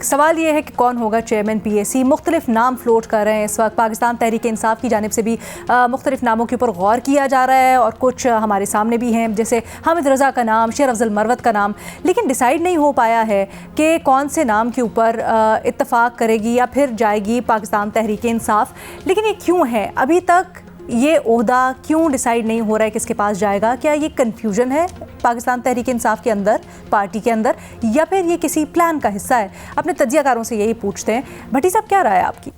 सवाल ये है कि कौन होगा चेयरमैन पीएसी। मुख्तलिफ नाम फ्लोट कर रहे हैं इस वक्त। पाकिस्तान तहरीक इंसाफ की जानिब से भी मुख्तलिफ नामों के ऊपर गौर किया जा रहा है और कुछ हमारे सामने भी हैं, जैसे हामिद रज़ा का नाम, शेर अफजल मरवत का नाम, लेकिन डिसाइड नहीं हो पाया है कि कौन से नाम के ऊपर इत्तफाक करेगी या फिर जाएगी पाकिस्तान तहरीक इंसाफ। लेकिन ये क्यों है, अभी तक ये ओहदा क्यों डिसाइड नहीं हो रहा है किसके पास जाएगा? क्या ये कन्फ्यूजन है पाकिस्तान तहरीक इंसाफ के अंदर, पार्टी के अंदर, या फिर ये किसी प्लान का हिस्सा है? अपने तज्जियाकारों से यही पूछते हैं। भट्टी साहब, क्या राय है आपकी?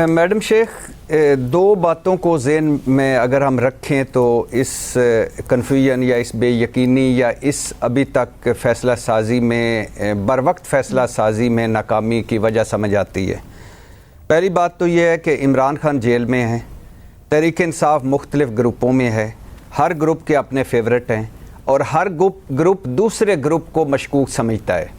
मैडम शेख, दो बातों को ज़हन में अगर हम रखें तो इस कन्फ्यूजन या इस बेयकीनी या इस अभी तक फ़ैसला साजी में, बर वक्त फ़ैसला साजी में नाकामी की वजह समझ आती है। पहली बात तो ये है कि इमरान खान जेल में है, तहरीक इंसाफ मुख्तलिफ ग्रुपों में है, हर ग्रुप के अपने फेवरेट हैं और हर ग्रुप दूसरे ग्रुप को मशकूक समझता है।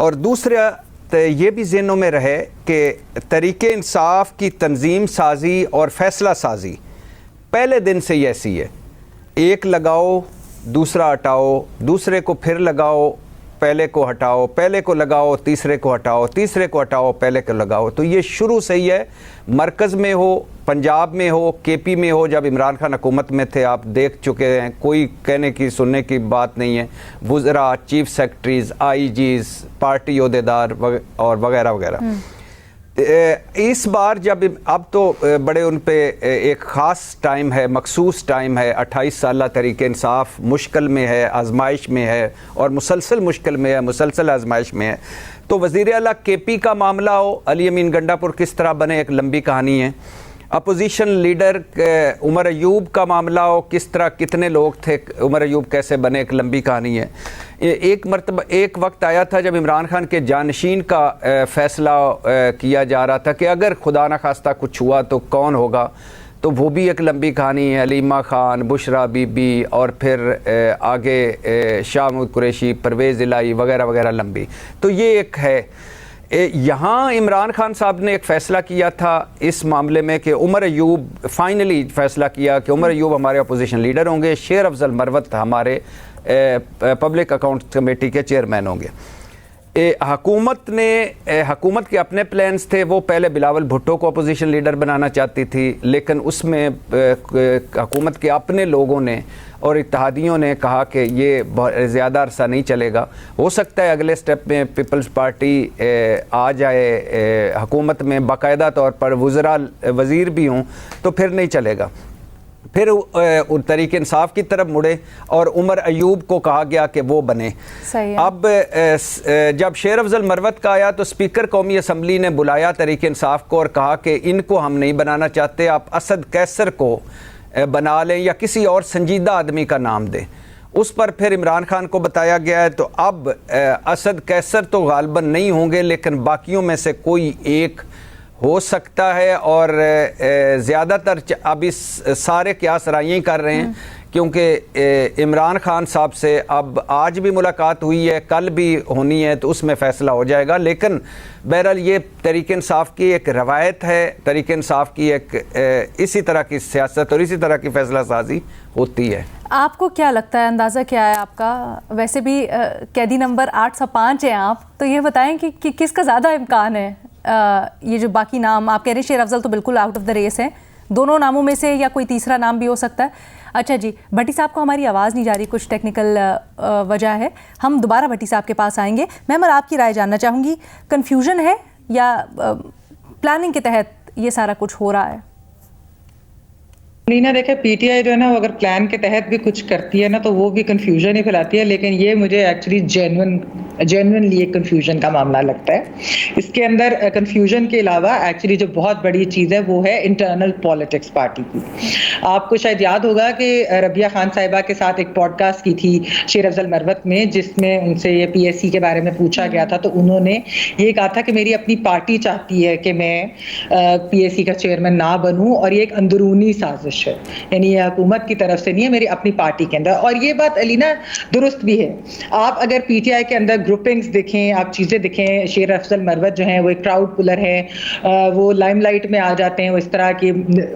और दूसरा ये भी ज़हनों में रहे कि तहरीक इंसाफ की तंजीम साजी और फ़ैसला साजी पहले दिन से ही ऐसी है, एक लगाओ दूसरा हटाओ, दूसरे को फिर लगाओ, पहले को हटाओ, पहले को लगाओ तीसरे को हटाओ, तीसरे को हटाओ पहले को लगाओ। तो ये शुरू से ही है, मरकज़ में हो, पंजाब में हो, केपी में हो, जब इमरान खान हुकूमत में थे आप देख चुके हैं, कोई कहने की सुनने की बात नहीं है। वुज़रा, चीफ सेक्रेटरीज़, आईजीज़, पार्टी ओहदेदार और वगैरह वगैरह। इस बार जब अब तो बड़े उन पे एक ख़ास टाइम है, मखसूस टाइम है, 28 साल तहरीक इंसाफ मुश्किल में है, आजमाइश में है और मुसलसल मुश्किल में है, मुसलसल आजमाइश में है। तो वज़ीर आला केपी का मामला हो, अली अमीन गंडापुर किस तरह बने, एक लंबी कहानी है। अपोजिशन लीडर उमर अयूब का मामला हो, किस तरह कितने लोग थे, उमर अयूब कैसे बने, एक लंबी कहानी है। एक वक्त आया था जब इमरान खान के जानशीन का फ़ैसला किया जा रहा था कि अगर खुदा न खास्ता कुछ हुआ तो कौन होगा, तो वो भी एक लंबी कहानी है। अलीमा खान, बुशरा बीबी और फिर आगे शाह महमूद कुरैशी, परवेज़ इलाही वगैरह वगैरह लंबी। तो ये एक है। यहाँ इमरान खान साहब ने एक फ़ैसला किया था इस मामले में कि उमर अयूब, फाइनली फ़ैसला किया कि उमर अयूब हमारे अपोजिशन लीडर होंगे, शेर अफजल मरवत हमारे पब्लिक अकाउंट कमेटी के चेयरमैन होंगे। हुकूमत के अपने प्लान्स थे, वो पहले बिलावल भुट्टो को अपोजिशन लीडर बनाना चाहती थी, लेकिन उसमें हुकूमत के अपने लोगों ने और इत्तेहादियों ने कहा कि ये ज़्यादा अरसा नहीं चलेगा। हो सकता है अगले स्टेप में पीपल्स पार्टी आ जाए हुकूमत में, बाकायदा तौर पर वुज़रा वज़ीर भी हों, तो फिर नहीं चलेगा। फिर तहरीक इंसाफ की तरफ मुड़े और उमर अयूब को कहा गया कि वो बने। अब जब शेर अफजल मरवत का आया तो स्पीकर कौमी असम्बली ने बुलाया तहरीक इंसाफ को और कहा कि इनको हम नहीं बनाना चाहते, आप असद कैसर को बना लें या किसी और संजीदा आदमी का नाम दें। उस पर फिर इमरान खान को बताया गया है। तो अब असद कैसर तो गालबन नहीं होंगे, लेकिन बाकियों में से कोई एक हो सकता है। और ज़्यादातर अब इस सारे क्यास राइयाँ कर रहे हैं, क्योंकि इमरान खान साहब से अब आज भी मुलाकात हुई है, कल भी होनी है, तो उसमें फ़ैसला हो जाएगा। लेकिन बहरहाल ये तहरीक इंसाफ की एक रवायत है, तहरीक इंसाफ की एक इसी तरह की सियासत और इसी तरह की फ़ैसला साजी होती है। आपको क्या लगता है, अंदाज़ा क्या है आपका? वैसे भी कैदी नंबर 805 हैं आप, तो ये बताएं कि किसका ज़्यादा इम्कान है? ये जो बाकी नाम आप कह रहे हैं, शेर अफजल तो बिल्कुल आउट ऑफ द रेस है, दोनों नामों में से या कोई तीसरा नाम भी हो सकता है। अच्छा जी, भट्टी साहब को हमारी आवाज़ नहीं जा रही, कुछ टेक्निकल वजह है। हम दोबारा भट्टी साहब के पास आएंगे। मैं आपकी राय जानना चाहूँगी, कन्फ्यूजन है या प्लानिंग के तहत ये सारा कुछ हो रहा है? मीना, देखे पीटीआई जो है ना, वो अगर प्लान के तहत भी कुछ करती है ना, तो वो भी कंफ्यूजन ही फैलाती है। लेकिन ये मुझे एक्चुअली जेन्युइनली एक कंफ्यूजन का मामला लगता है। इसके अंदर कंफ्यूजन के अलावा एक्चुअली जो बहुत बड़ी चीज़ है वो है इंटरनल पॉलिटिक्स पार्टी की। आपको शायद याद होगा कि रबिया खान साहिबा के साथ एक पॉडकास्ट की थी शेर अफजल मरवत में, जिसमें उनसे ये पीएससी के बारे में पूछा गया था। तो उन्होंने ये कहा था कि मेरी अपनी पार्टी चाहती है कि मैं पीएससी का चेयरमैन ना बनूं, और ये एक अंदरूनी साजिश साजिश है, यानी ये हुकूमत की तरफ से नहीं है, मेरी अपनी पार्टी के अंदर। और ये बात अलीना दुरुस्त भी है। आप अगर पीटीआई के अंदर ग्रुपिंग्स देखें, आप चीज़ें देखें, शेर अफजल मरवत जो हैं वो एक क्राउड पुलर है, वो लाइमलाइट में आ जाते हैं, वो इस तरह की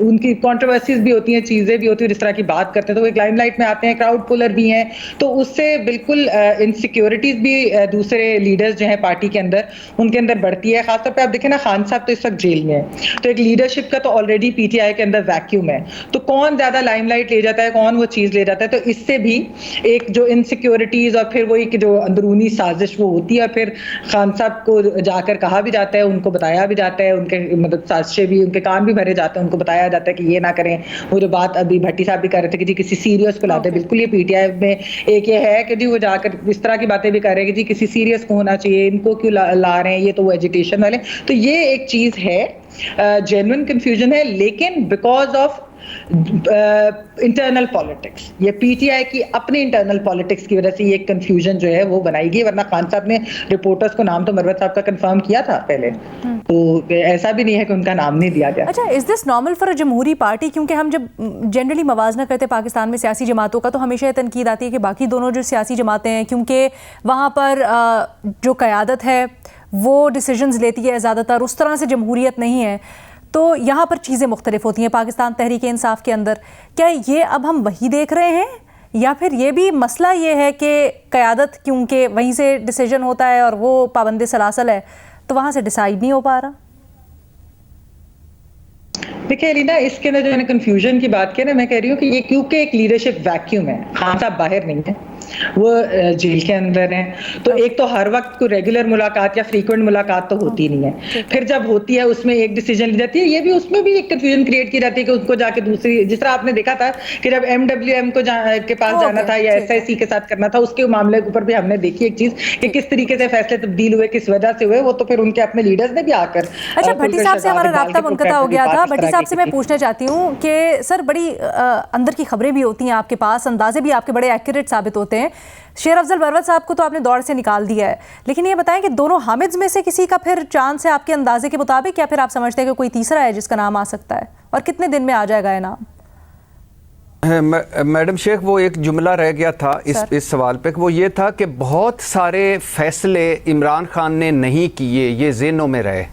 उनकी कंट्रोवर्सीज भी होती हैं, चीज़ें भी होती हैं, जिस तरह की बात करते हैं तो वो एक लाइमलाइट में आते हैं, क्राउड पुलर भी हैं। तो उससे बिल्कुल इनसिक्योरिटीज भी दूसरे लीडर्स जो हैं पार्टी के अंदर उनके अंदर बढ़ती है। खासतौर पर आप देखें ना, खान साहब तो इस वक्त जेल में है, तो एक लीडरशिप का तो ऑलरेडी पीटीआई के अंदर वैक्यूम है, तो कौन ज्यादा लाइमलाइट ले जाता है, कौन वो चीज ले जाता है, तो इससे भी एक जो इनसिक्योरिटीज और फिर वही जो अंदरूनी साजिश वो होती है। फिर खान साहब को जाकर कहा भी जाता है, उनको बताया भी जाता है, उनके मतलब साजिशें भी, उनके कान भी भरे जाते हैं, उनको बताया जाता है कि ये ना करें। वो जो बात अभी भट्टी साहब भी कर रहे थे कि जी किसी सीरियस को लाते हैं, बिल्कुल ये पीटीआई में एक ये है कि जी वो जाकर इस तरह की बातें भी कर रहे हैं कि जी किसी सीरियस को होना चाहिए, इनको क्यों ला रहे हैं, ये तो वो एजुटेशन वाले। तो ये एक चीज है, जेन्युइन कंफ्यूजन है, लेकिन बिकॉज ऑफ इंटरनल पॉलिटिक्स, ये पीटीआई की अपनी इंटरनल पॉलिटिक्स की वजह से ये कंफ्यूजन जो है वो बनाई गई। वरना खान साहब ने रिपोर्टर्स को नाम तो मरवत साहब का कंफर्म किया था पहले, तो ऐसा भी नहीं है कि उनका नाम नहीं दिया गया। अच्छा, is this normal for a जमहूरी पार्टी? क्योंकि हम जब जनरली मवाजना करते पाकिस्तान में सियासी जमातों का, तो हमेशा ये तनकीद आती है कि बाकी दोनों जो सियासी जमातें हैं, क्योंकि वहाँ पर जो क़यादत है वो डिसीजंस लेती है ज़्यादातर, उस तरह से जमहूरियत नहीं है, तो यहाँ पर चीज़ें मुख्तलिफ होती हैं। पाकिस्तान तहरीक इंसाफ के अंदर क्या ये अब हम वही देख रहे हैं, या फिर ये भी मसला ये है कि क़यादत क्योंकि वहीं से डिसीजन होता है और वो पाबंद सलासल है, तो वहाँ से डिसाइड नहीं हो पा रहा? देखिए अलीना, इसके अंदर जो मैंने कंफ्यूजन की बात की ना, मैं कह रही हूँ कि ये क्योंकि एक लीडरशिप वैक्यूम है, खान साहब बाहर नहीं है, वो जेल के अंदर हैं, तो एक तो हर वक्त कोई रेगुलर मुलाकात या फ्रीक्वेंट मुलाकात तो होती नहीं है। फिर जब होती है उसमें एक डिसीजन ली जाती है, ये भी उसमें भी एक कंफ्यूजन क्रिएट की जाती है कि उसको जाके दूसरी, जिस तरह आपने देखा था कि जब MWM को के पास जाना था या SIC के साथ करना था, उसके मामले के ऊपर भी हमने देखी एक चीज कि किस तरीके से फैसले तब्दील हुए, किस वजह से हुए, वो तो फिर उनके अपने लीडर्स ने भी आकर। अच्छा, भट्टी साहब से हमारा राब्ता मुनक़ता हो गया था। भट्टी साहब से मैं पूछना चाहती हूँ कि सर, बड़ी अंदर की खबरें भी होती हैं आपके पास, अंदाजे भी आपके बड़े एक्यूरेट साबित होते हैं। शेर अफजल मरवत साहब को तो आपने दौड़ से निकाल दिया है, लेकिन ये बताएं कि दोनों हामिद्स में से किसी का फिर चांस है आपके अंदाजे के मुताबिक, या फिर आप समझते हैं कि कोई तीसरा है जिसका नाम आ सकता है, और कितने दिन में आ जाएगा ये नाम? मैडम शेख, वो एक जुमला रह गया था इस सवाल पे, वो ये था कि बहुत सारे फैसले इमरान खान ने नहीं किए, ये ज़हनों में रहे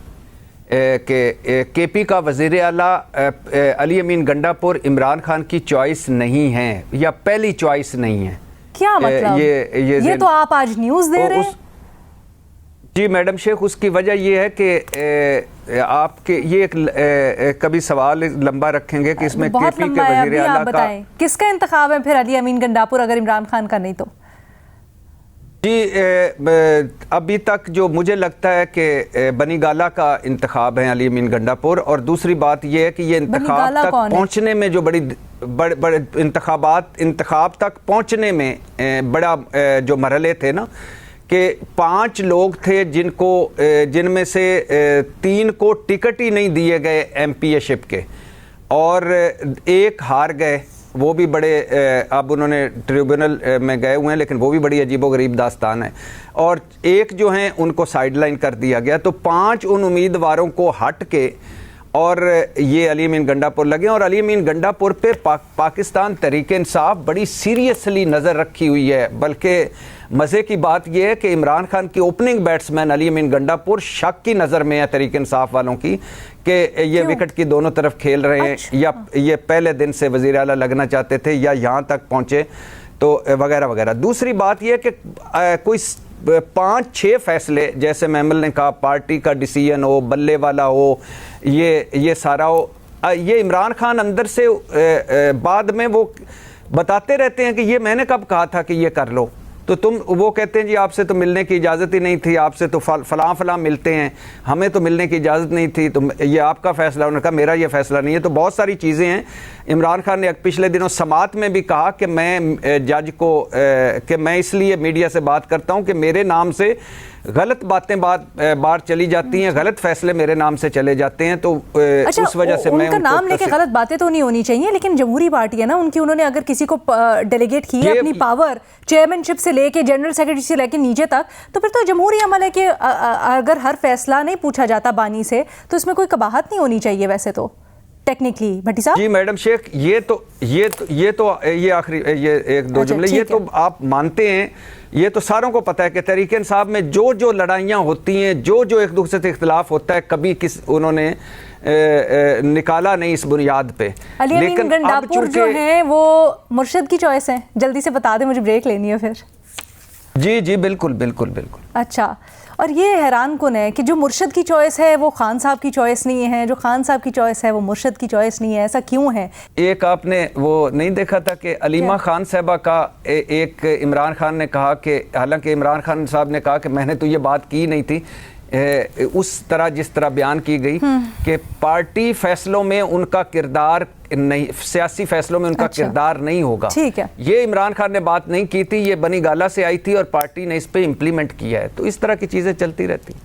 कि KP का वज़ीर आला अली अमीन गंडापुर इमरान खान की चॉइस नहीं है या पहली चॉइस नहीं है। क्या मतलब? ये तो आप आज न्यूज़ दे रहे हैं। जी मैडम शेख, उसकी वजह ये है कि आपके ये एक कभी सवाल लंबा रखेंगे कि इसमें KP के वज़ीर आला का किसका इंतखाब है फिर अली अमीन गंडापुर, अगर इमरान खान का नहीं तो? जी अभी तक जो मुझे लगता है कि बनी गाला का इंतखाब है अली अमीन गंडापुर, और दूसरी बात यह है कि ये इंतखाब तक पहुंचने में जो बड़े इंतखाब तक पहुंचने में बड़ा जो मरहले थे ना, कि 5 लोग थे जिनमें से 3 को टिकट ही नहीं दिए गए MPA-शिप के, और एक हार गए, वो भी बड़े अब उन्होंने ट्रिब्यूनल में गए हुए हैं, लेकिन वो भी बड़ी अजीबोगरीब दास्तान है, और एक जो हैं उनको साइडलाइन कर दिया गया। तो 5 उन उम्मीदवारों को हट के और ये अली अमीन गंडापुर लगे, और अली अमीन गंडापुर पे पाकिस्तान तहरीक इंसाफ बड़ी सीरियसली नज़र रखी हुई है। बल्कि मज़े की बात यह है कि इमरान खान की ओपनिंग बैट्समैन अली अमीन गंडापुर शक की नज़र में है तहरीक इंसाफ वालों की कि ये विकेट की दोनों तरफ खेल रहे हैं, या ये पहले दिन से वज़ीर आला लगना चाहते थे, या यहाँ तक पहुँचे, तो वगैरह वगैरह। दूसरी बात यह कि कोई 5-6 फैसले, जैसे महमल ने कहा, पार्टी का डिसीजन हो, बल्ले वाला हो, ये सारा हो, ये इमरान खान अंदर से बाद में वो बताते रहते हैं कि ये मैंने कब कहा था कि ये कर लो, तो तुम, वो कहते हैं जी आपसे तो मिलने की इजाज़त ही नहीं थी, आपसे तो फलां मिलते हैं, हमें तो मिलने की इजाज़त नहीं थी, तो ये आपका फ़ैसला। उन्होंने कहा मेरा ये फ़ैसला नहीं है। तो बहुत सारी चीज़ें हैं। इमरान खान ने पिछले दिनों समात में भी कहा कि मैं जज को कि मैं इसलिए मीडिया से बात करता हूँ कि मेरे नाम से गलत बातें बार चली जाती हैं, गलत फैसले मेरे नाम से चले जाते हैं, तो अच्छा, उस वजह से मैं उनका नाम लेके गलत बातें तो नहीं होनी चाहिए, लेकिन जमहूरी पार्टी है ना उनकी, उन्होंने अगर किसी को डेलीगेट की है अपनी पावर, चेयरमैनशिप से लेके जनरल सेक्रेटरी से लेके नीचे तक, तो फिर तो जमहूरी अमल है कि अगर हर फैसला नहीं पूछा जाता बानी से, तो इसमें कोई कबाहत नहीं होनी चाहिए वैसे तो। टेक्निकली भट्टी साहब? जी मैडम शेख, ये आखिरी ये एक दो अच्छा, जुमले, ये तो आप मानते हैं, ये तो सारों को पता है कि तहरीक इंसाफ में जो लड़ाइयाँ होती हैं, जो एक दूसरे से इख्तिलाफ होता है, कभी उन्होंने निकाला नहीं इस बुनियाद पे। लेकिन गंडापुर जो है वो मुर्शद की चॉइस है, जल्दी से बता दें, मुझे ब्रेक लेनी है फिर। जी बिल्कुल बिल्कुल बिल्कुल। अच्छा, और ये हैरान कुन है कि जो मुर्शद की चॉइस है वो खान साहब की चॉइस नहीं है, जो खान साहब की चॉइस है वो मुर्शद की चॉइस नहीं है, ऐसा क्यों है? एक आपने वो नहीं देखा था कि अलीमा खान साहबा का एक इमरान खान ने कहा कि, हालांकि इमरान खान साहब ने कहा कि मैंने तो ये बात की नहीं थी, उस तरह जिस तरह बयान की गई कि पार्टी फैसलों में उनका किरदार नहीं, सियासी फैसलों में उनका किरदार नहीं होगा। ठीक है, ये इमरान खान ने बात नहीं की थी, ये बनी गाला से आई थी और पार्टी ने इस पे इम्प्लीमेंट किया है। तो इस तरह की चीजें चलती रहती।